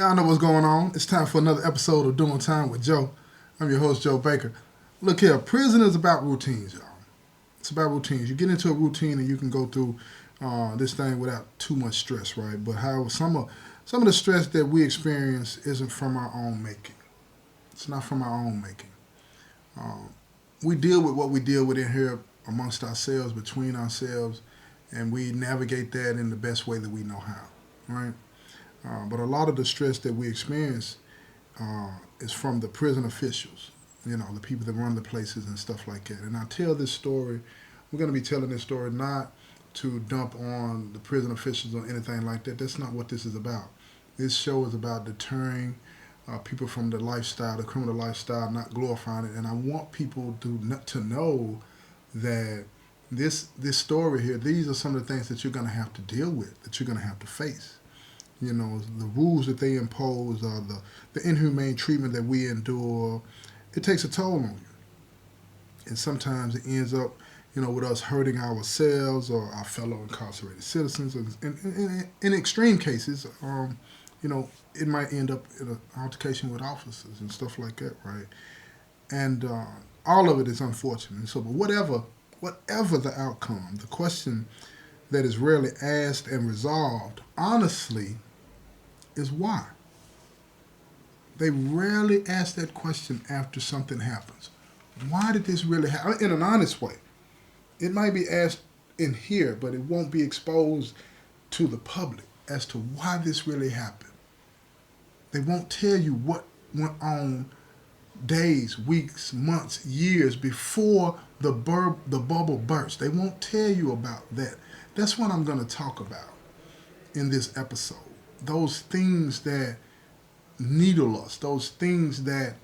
Y'all know what's going on. It's time for another episode of Doing Time with Joe. I'm your host, Joe Baker. Look here, prison is about routines, y'all. It's about routines. You get into a routine and you can go through this thing without too much stress, right? But however, some of the stress that we experience isn't from our own making. It's not from our own making. Um, we deal with what we deal with in here amongst ourselves, between ourselves, and we navigate that in the best way that we know how, right? But a lot of the stress that we experience is from the prison officials, the people that run the places and stuff like that. And I tell this story, we're going to be telling this story not to dump on the prison officials or anything like that. That's not what this is about. This show is about deterring people from the lifestyle, the criminal lifestyle, not glorifying it. And I want people to know that this story here, these are some of the things that you're going to have to deal with, that you're going to have to face. The rules that they impose, the inhumane treatment that we endure, it takes a toll on you. And sometimes it ends up, with us hurting ourselves or our fellow incarcerated citizens. In extreme cases, it might end up in an altercation with officers and stuff like that, right? And all of it is unfortunate. So, but whatever the outcome, the question that is rarely asked and resolved, honestly, is why. They rarely ask that question after something happens. Why did this really happen? In an honest way. It might be asked in here, but it won't be exposed to the public as to why this really happened. They won't tell you what went on days, weeks, months, years before the bubble burst. They won't tell you about that. That's what I'm going to talk about in this episode. Those things that needle us, those things that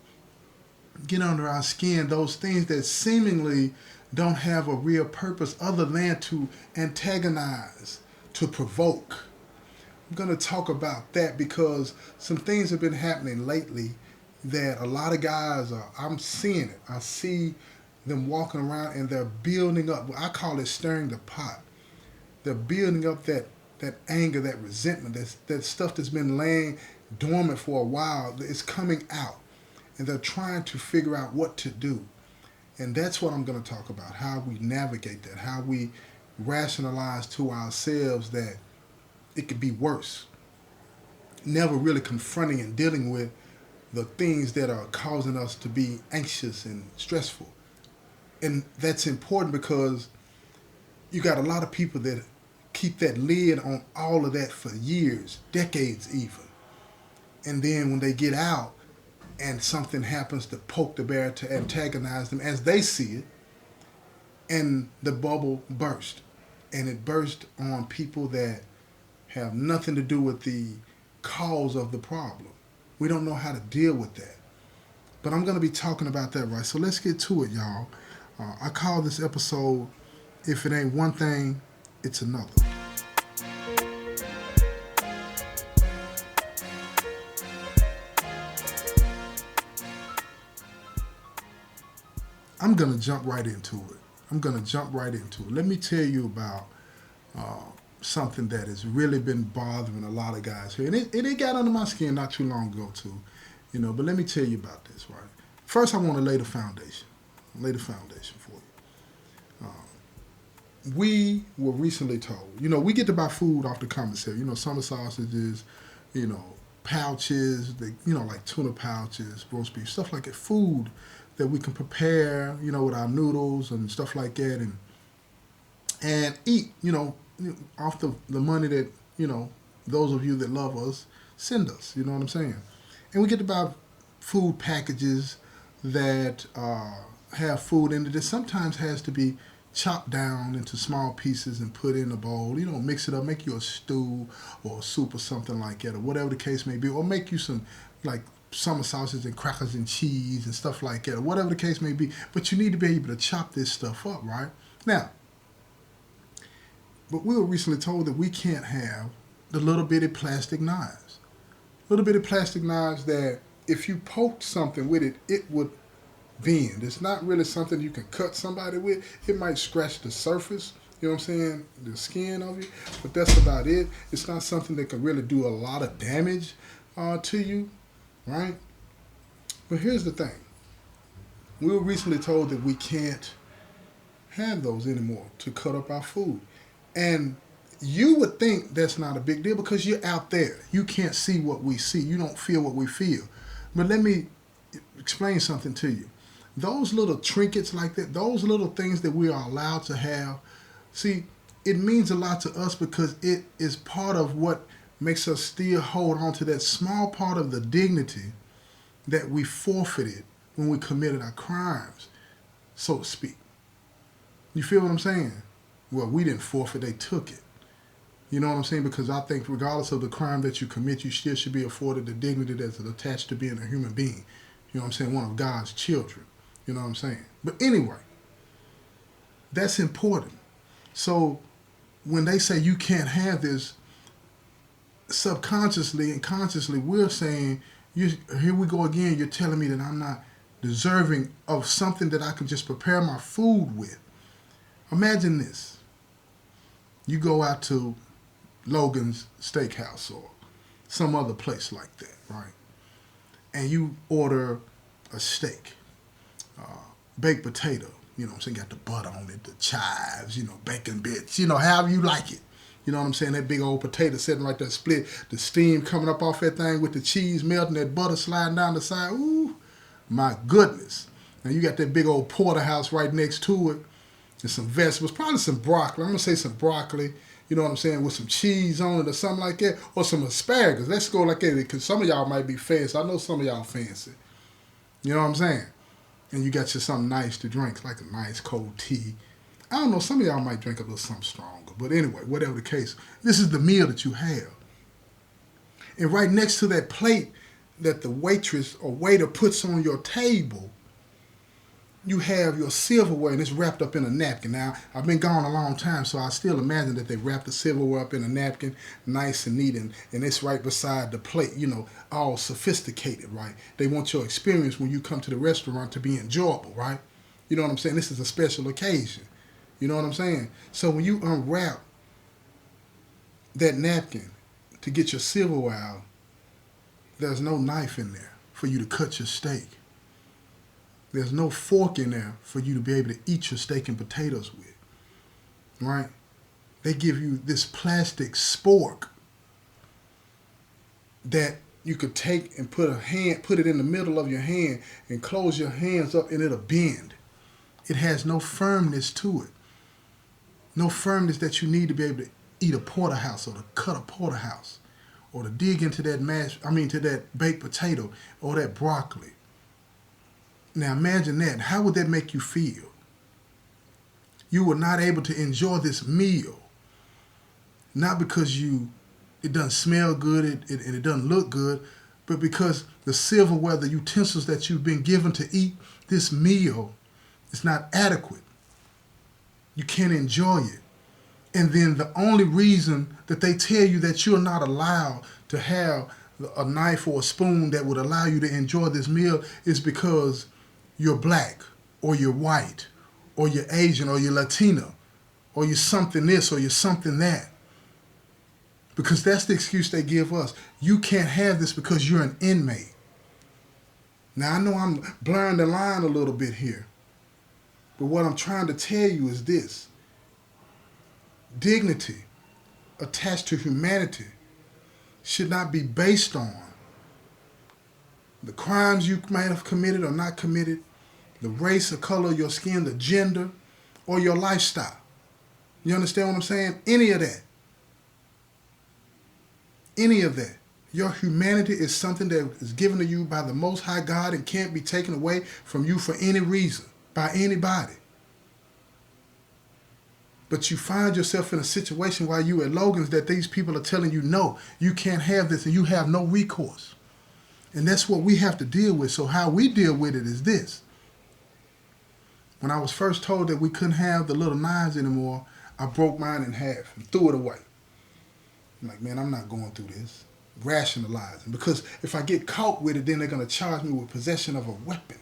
get under our skin, those things that seemingly don't have a real purpose other than to antagonize, to provoke. I'm going to talk about that because some things have been happening lately that a lot of guys I'm seeing it. I see them walking around and they're building up. I call it stirring the pot. They're building up that anger, that resentment, that stuff that's been laying dormant for a while. It's coming out. And they're trying to figure out what to do. And that's what I'm going to talk about, how we navigate that, how we rationalize to ourselves that it could be worse. Never really confronting and dealing with the things that are causing us to be anxious and stressful. And that's important because you got a lot of people that keep that lid on all of that for years, decades even. And then when they get out and something happens to poke the bear, to antagonize them as they see it, and the bubble burst. And it burst on people that have nothing to do with the cause of the problem. We don't know how to deal with that. But I'm going to be talking about that, right? So let's get to it, y'all. I call this episode, If It Ain't One Thing, It's Another. I'm going to jump right into it. Let me tell you about something that has really been bothering a lot of guys here. And it got under my skin not too long ago, too. But let me tell you about this, right? First, I want to lay the foundation for you. We were recently told, we get to buy food off the commissary. Summer sausages, pouches, like tuna pouches, roast beef, stuff like that. Food that we can prepare, with our noodles and stuff like that, and eat, off the money that, those of you that love us send us, you know what I'm saying? And we get to buy food packages that have food in it that sometimes has to be chopped down into small pieces and put in a bowl, mix it up, make you a stew or a soup or something like that, or whatever the case may be, or make you some, like, summer sausage and crackers and cheese and stuff like that, or whatever the case may be. But you need to be able to chop this stuff up, right? Now, but we were recently told that we can't have the little bitty plastic knives. Little bitty plastic knives that if you poked something with it, it would bend. It's not really something you can cut somebody with. It might scratch the surface, you know what I'm saying, the skin of it, but that's about it. It's not something that can really do a lot of damage. to you, right? But here's the thing. We were recently told that we can't have those anymore to cut up our food. And you would think that's not a big deal because you're out there. You can't see what we see. You don't feel what we feel. But let me explain something to you. Those little trinkets like that, those little things that we are allowed to have, see, it means a lot to us because it is part of what makes us still hold on to that small part of the dignity that we forfeited when we committed our crimes, so to speak. You feel what I'm saying? Well, we didn't forfeit, they took it. You know what I'm saying? Because I think regardless of the crime that you commit, you still should be afforded the dignity that's attached to being a human being. You know what I'm saying? One of God's children. You know what I'm saying? But anyway, that's important. So when they say you can't have this, subconsciously and consciously, we're saying, here we go again, you're telling me that I'm not deserving of something that I can just prepare my food with. Imagine this. You go out to Logan's Steakhouse or some other place like that, right? And you order a steak, baked potato, you know what I'm saying, got the butter on it, the chives, bacon bits, however you like it. You know what I'm saying? That big old potato sitting right there split, the steam coming up off that thing with the cheese melting, that butter sliding down the side. Ooh, my goodness. Now you got that big old porterhouse right next to it and some vegetables, probably some broccoli. I'm going to say some broccoli, you know what I'm saying, with some cheese on it or something like that, or some asparagus. Let's go like that because some of y'all might be fancy. I know some of y'all fancy. You know what I'm saying? And you got you something nice to drink, like a nice cold tea. I don't know, some of y'all might drink a little something stronger. But anyway, whatever the case, this is the meal that you have. And right next to that plate that the waitress or waiter puts on your table, you have your silverware and it's wrapped up in a napkin. Now, I've been gone a long time, so I still imagine that they wrap the silverware up in a napkin, nice and neat, and it's right beside the plate, all sophisticated, right? They want your experience when you come to the restaurant to be enjoyable, right? You know what I'm saying? This is a special occasion. You know what I'm saying? So when you unwrap that napkin to get your silverware out, there's no knife in there for you to cut your steak. There's no fork in there for you to be able to eat your steak and potatoes with, right? They give you this plastic spork that you could take and put it in the middle of your hand and close your hands up and it'll bend. It has no firmness to it. No firmness that you need to be able to eat a porterhouse or to cut a porterhouse or to dig into that to that baked potato or that broccoli. Now imagine that. How would that make you feel? You were not able to enjoy this meal, not because it doesn't smell good and it doesn't look good, but because the silverware, the utensils that you've been given to eat this meal is not adequate. You can't enjoy it. And then the only reason that they tell you that you're not allowed to have a knife or a spoon that would allow you to enjoy this meal is because you're black or you're white or you're Asian or you're Latino or you're something this or you're something that. Because that's the excuse they give us. You can't have this because you're an inmate. Now I know I'm blurring the line a little bit here. But what I'm trying to tell you is this. Dignity attached to humanity should not be based on the crimes you might have committed or not committed, the race or color of your skin, the gender, or your lifestyle. You understand what I'm saying? Any of that. Any of that. Your humanity is something that is given to you by the Most High God and can't be taken away from you for any reason, by anybody. But you find yourself in a situation while you at Logan's that these people are telling you, no, you can't have this and you have no recourse. And that's what we have to deal with. So how we deal with it is this. When I was first told that we couldn't have the little knives anymore, I broke mine in half and threw it away. I'm like, man, I'm not going through this. Rationalizing. Because if I get caught with it, then they're going to charge me with possession of a weapon.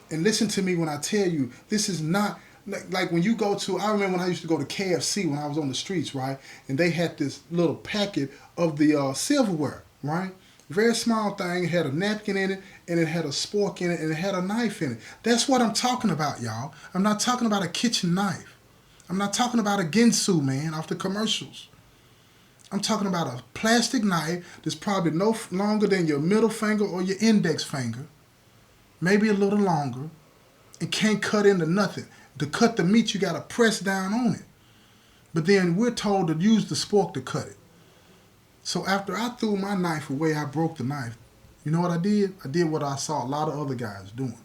And listen to me when I tell you, this is not... Like when you go to, I remember when I used to go to KFC when I was on the streets, right? And they had this little packet of the silverware, right? Very small thing. It had a napkin in it, and it had a spork in it, and it had a knife in it. That's what I'm talking about, y'all. I'm not talking about a kitchen knife. I'm not talking about a Ginsu, man, off the commercials. I'm talking about a plastic knife that's probably no longer than your middle finger or your index finger, maybe a little longer, and can't cut into nothing. To cut the meat, you got to press down on it. But then we're told to use the spork to cut it. So after I threw my knife away, I broke the knife. You know what I did? I did what I saw a lot of other guys doing.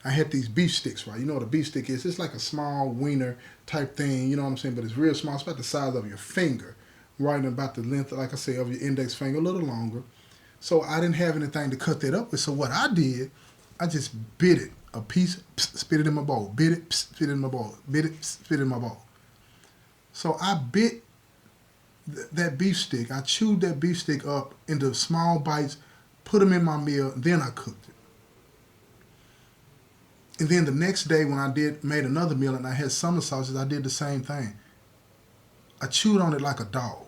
I had these beef sticks, right? You know what a beef stick is? It's like a small wiener type thing, you know what I'm saying? But it's real small. It's about the size of your finger, right? And about the length, like I say, of your index finger, a little longer. So I didn't have anything to cut that up with. So what I did, I just bit it. A piece, spit it in my bowl. Bit it, spit it in my bowl. Bit it, spit it in my bowl. So I bit that beef stick. I chewed that beef stick up into small bites, put them in my meal, and then I cooked it. And then the next day when I made another meal and I had summer sauces, I did the same thing. I chewed on it like a dog.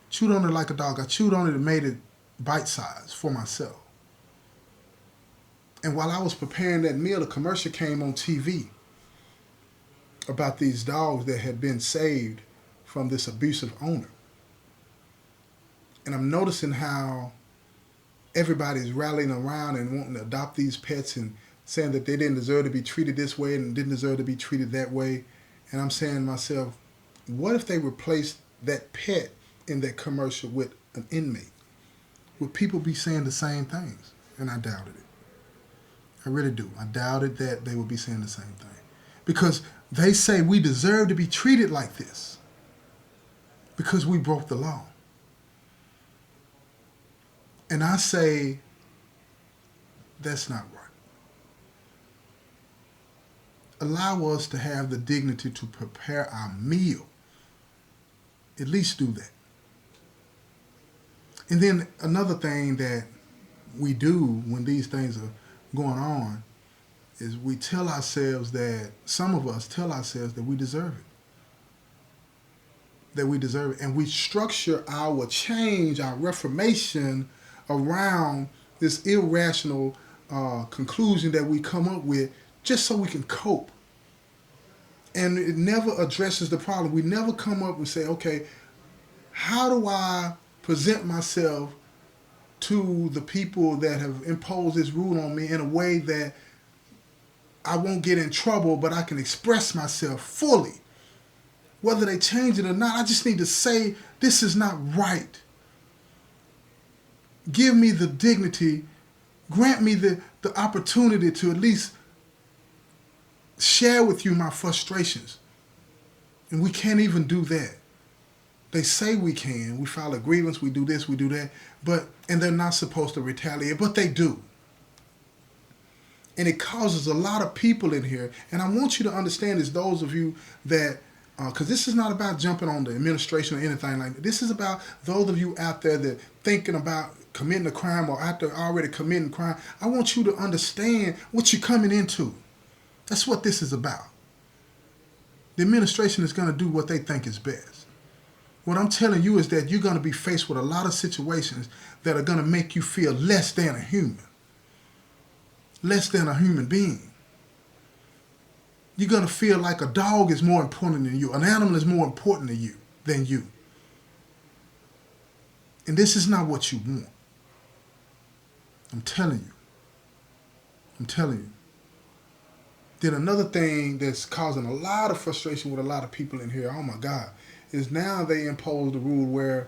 Chewed on it like a dog. I chewed on it and made it bite-sized for myself. And while I was preparing that meal, a commercial came on TV about these dogs that had been saved from this abusive owner. And I'm noticing how everybody's rallying around and wanting to adopt these pets and saying that they didn't deserve to be treated this way and didn't deserve to be treated that way. And I'm saying to myself, what if they replaced that pet in that commercial with an inmate? Would people be saying the same things? And I doubted it. I really do. I doubted that they would be saying the same thing. Because they say we deserve to be treated like this because we broke the law. And I say, that's not right. Allow us to have the dignity to prepare our meal. At least do that. And then another thing that we do when these things are going on is we tell ourselves that, some of us tell ourselves that we deserve it. That we deserve it. And we structure our change, our reformation around this irrational conclusion that we come up with just so we can cope. And it never addresses the problem. We never come up and say, okay, how do I present myself to the people that have imposed this rule on me in a way that I won't get in trouble, but I can express myself fully? Whether they change it or not, I just need to say, this is not right. Give me the dignity, grant me the opportunity to at least share with you my frustrations. And we can't even do that. They say we can. We file a grievance, we do this, we do that, and they're not supposed to retaliate, but they do. And it causes a lot of people in here, and I want you to understand this, those of you that, because this is not about jumping on the administration or anything like that. This is about those of you out there that thinking about committing a crime or out there already committing crime. I want you to understand what you're coming into. That's what this is about. The administration is going to do what they think is best. What I'm telling you is that you're going to be faced with a lot of situations that are going to make you feel less than a human. Less than a human being. You're going to feel like a dog is more important than you. An animal is more important than you. And this is not what you want. I'm telling you. I'm telling you. Then another thing that's causing a lot of frustration with a lot of people in here, oh my God, is now they impose the rule where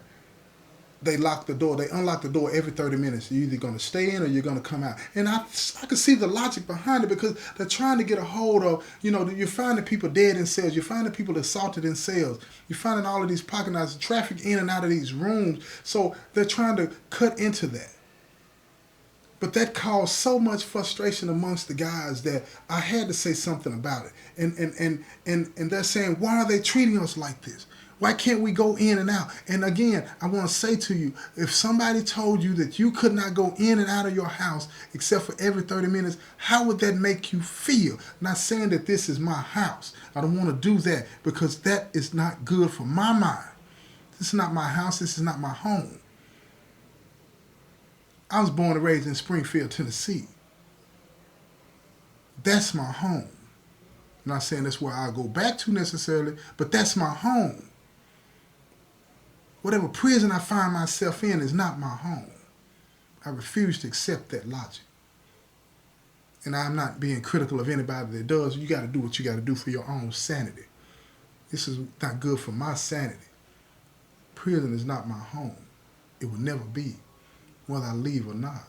they lock the door. They unlock the door every 30 minutes. You're either going to stay in or you're going to come out. And I can see the logic behind it because they're trying to get a hold of, you're finding people dead in cells. You're finding people assaulted in cells. You're finding all of these pocket knives, traffic in and out of these rooms. So they're trying to cut into that. But that caused so much frustration amongst the guys that I had to say something about it. And they're saying, why are they treating us like this? Why can't we go in and out? And again, I want to say to you, if somebody told you that you could not go in and out of your house except for every 30 minutes, how would that make you feel? Not saying that this is my house. I don't want to do that because that is not good for my mind. This is not my house. This is not my home. I was born and raised in Springfield, Tennessee. That's my home. I'm not saying that's where I go back to necessarily, but that's my home. Whatever prison I find myself in is not my home. I refuse to accept that logic. And I'm not being critical of anybody that does. You got to do what you got to do for your own sanity. This is not good for my sanity. Prison is not my home. It will never be, whether I leave or not.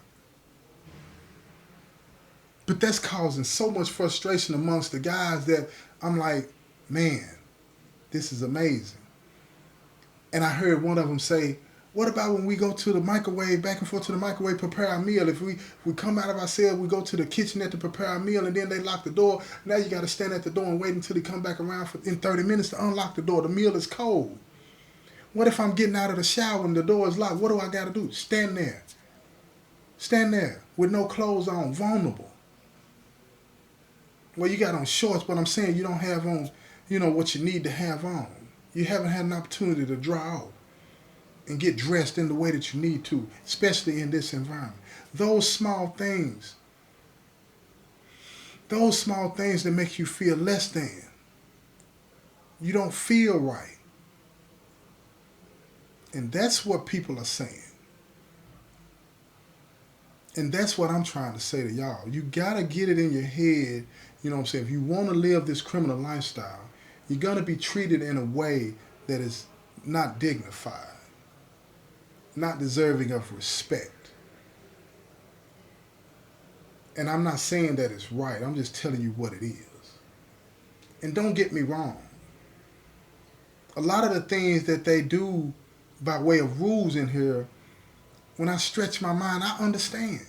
But that's causing so much frustration amongst the guys that I'm like, man, this is amazing. And I heard one of them say, what about when we go to the microwave, back and forth to the microwave, prepare our meal? If we come out of our cell, we go to the kitchenette to prepare our meal, and then they lock the door. Now you got to stand at the door and wait until they come back around in 30 minutes to unlock the door. The meal is cold. What if I'm getting out of the shower and the door is locked? What do I got to do? Stand there. Stand there with no clothes on, vulnerable. Well, you got on shorts, but I'm saying you don't have on, what you need to have on. You haven't had an opportunity to dry out and get dressed in the way that you need to, especially in this environment. Those small things that make you feel less than. You don't feel right. And that's what people are saying. And that's what I'm trying to say to y'all. You got to get it in your head, if you want to live this criminal lifestyle, you're going to be treated in a way that is not dignified, not deserving of respect. And I'm not saying that it's right. I'm just telling you what it is. And don't get me wrong. A lot of the things that they do by way of rules in here, when I stretch my mind, I understand.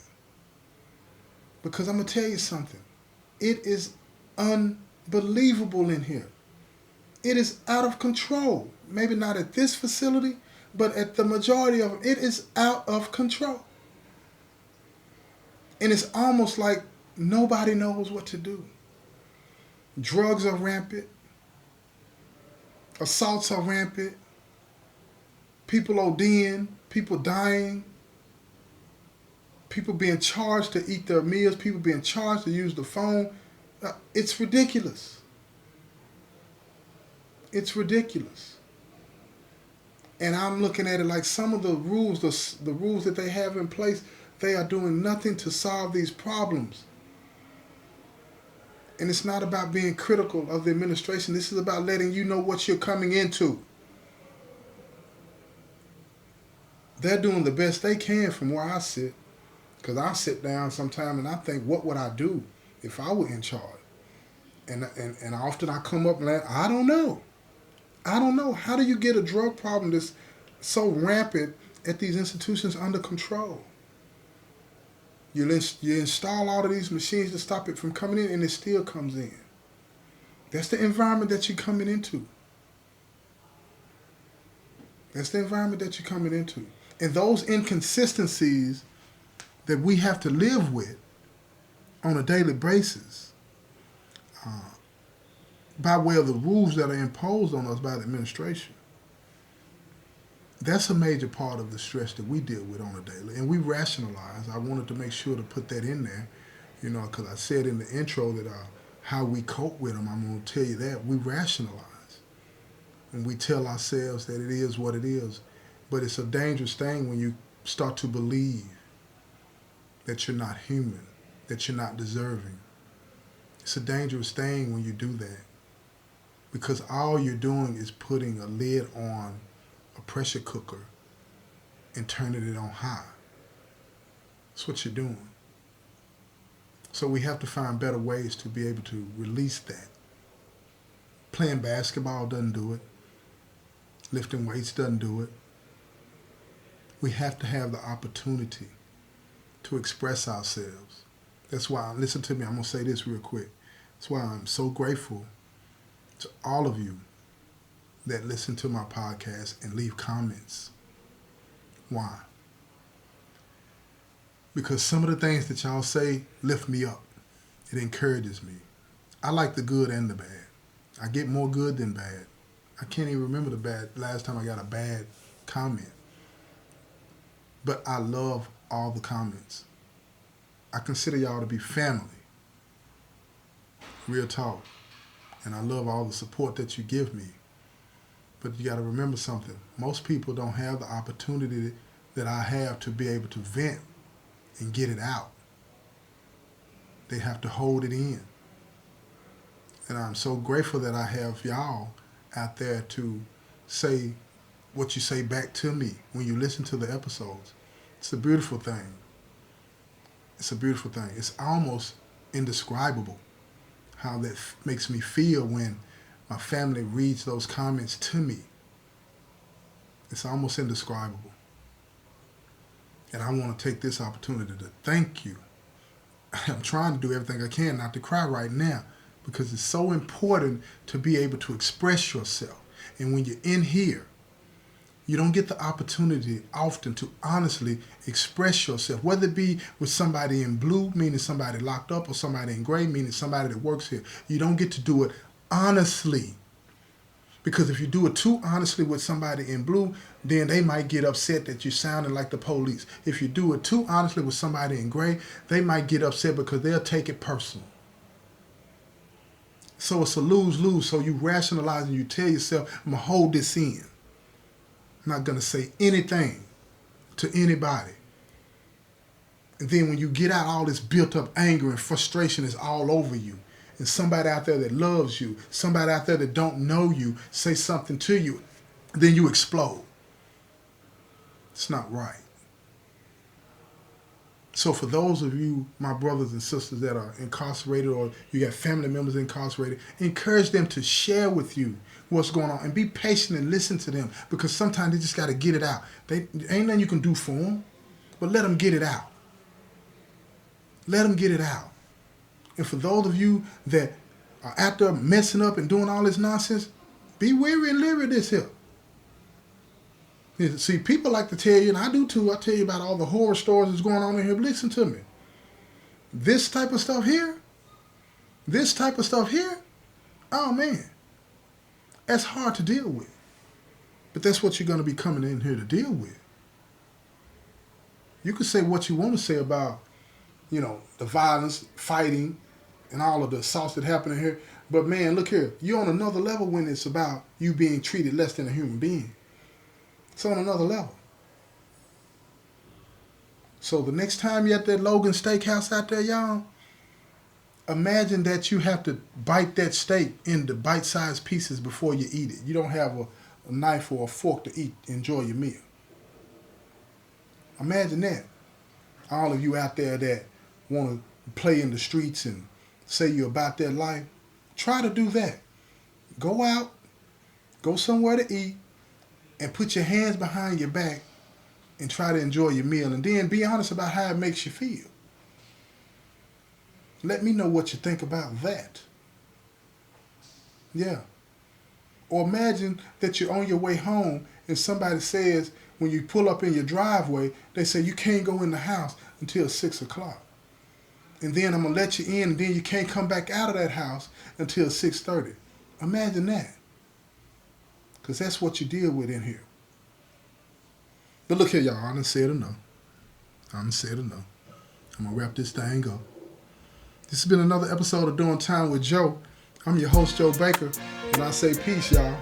Because I'm going to tell you something. It is unbelievable in here. It is out of control. Maybe not at this facility, but at the majority of it is out of control. And it's almost like nobody knows what to do. Drugs are rampant. Assaults are rampant. People ODing. People dying. People being charged to eat their meals. People being charged to use the phone. It's ridiculous. It's ridiculous. And I'm looking at it like some of the rules, the rules that they have in place, they are doing nothing to solve these problems. And it's not about being critical of the administration. This is about letting you know what you're coming into. They're doing the best they can from where I sit. Because I sit down sometime and I think, what would I do if I were in charge? And often I come up and I don't know. I don't know. How do you get a drug problem that's so rampant at these institutions under control? You install all of these machines to stop it from coming in, and it still comes in. That's the environment that you're coming into. That's the environment that you're coming into. And those inconsistencies that we have to live with on a daily basis by way of the rules that are imposed on us by the administration. That's a major part of the stress that we deal with on a daily. And we rationalize. I wanted to make sure to put that in there, because I said in the intro that how we cope with them, I'm going to tell you that. We rationalize. And we tell ourselves that it is what it is. But it's a dangerous thing when you start to believe that you're not human, that you're not deserving. It's a dangerous thing when you do that. Because all you're doing is putting a lid on a pressure cooker and turning it on high. That's what you're doing. So we have to find better ways to be able to release that. Playing basketball doesn't do it. Lifting weights doesn't do it. We have to have the opportunity to express ourselves. That's why, listen to me, I'm going to say this real quick. That's why I'm so grateful to all of you that listen to my podcast and leave comments. Why? Because some of the things that y'all say lift me up. It encourages me. I like the good and the bad. I get more good than bad. I can't even remember last time I got a bad comment. But I love all the comments. I consider y'all to be family. Real talk. And I love all the support that you give me. But you got to remember something. Most people don't have the opportunity that I have to be able to vent and get it out. They have to hold it in. And I'm so grateful that I have y'all out there to say what you say back to me when you listen to the episodes. It's a beautiful thing. It's a beautiful thing. It's almost indescribable how that makes me feel when my family reads those comments to me. It's almost indescribable. And I want to take this opportunity to thank you. I'm trying to do everything I can not to cry right now, because it's so important to be able to express yourself. And when you're in here, you don't get the opportunity often to honestly express yourself, whether it be with somebody in blue, meaning somebody locked up, or somebody in gray, meaning somebody that works here. You don't get to do it honestly. Because if you do it too honestly with somebody in blue, then they might get upset that you're sounding like the police. If you do it too honestly with somebody in gray, they might get upset because they'll take it personal. So it's a lose-lose. So you rationalize and you tell yourself, I'm going to hold this in. I'm not going to say anything to anybody. And then when you get out, all this built-up anger and frustration is all over you. And somebody out there that loves you, somebody out there that don't know you, say something to you, then you explode. It's not right. So for those of you, my brothers and sisters that are incarcerated, or you got family members incarcerated, encourage them to share with you what's going on and be patient and listen to them, because sometimes they just got to get it out. Ain't nothing you can do for them, but let them get it out. Let them get it out. And for those of you that are out there messing up and doing all this nonsense, be wary and leery of this here. See, people like to tell you, and I do too, I tell you about all the horror stories that's going on in here. But listen to me. This type of stuff here, oh man, that's hard to deal with. But that's what you're going to be coming in here to deal with. You can say what you want to say about, the violence, fighting, and all of the assaults that happen in here. But man, look here. You're on another level when it's about you being treated less than a human being. It's on another level. So the next time you're at that Logan Steakhouse out there, y'all, imagine that you have to bite that steak into bite-sized pieces before you eat it. You don't have a knife or a fork to enjoy your meal. Imagine that. All of you out there that want to play in the streets and say you're about that life, try to do that. Go out, go somewhere to eat, and put your hands behind your back and try to enjoy your meal. And then be honest about how it makes you feel. Let me know what you think about that. Yeah. Or imagine that you're on your way home and somebody says, when you pull up in your driveway, they say you can't go in the house until 6 o'clock. And then I'm going to let you in, and then you can't come back out of that house until 6:30. Imagine that. Because that's what you deal with in here. But look here, y'all. I done said enough. I'm going to wrap this thing up. This has been another episode of Doing Time with Joe. I'm your host, Joe Baker. And I say peace, y'all.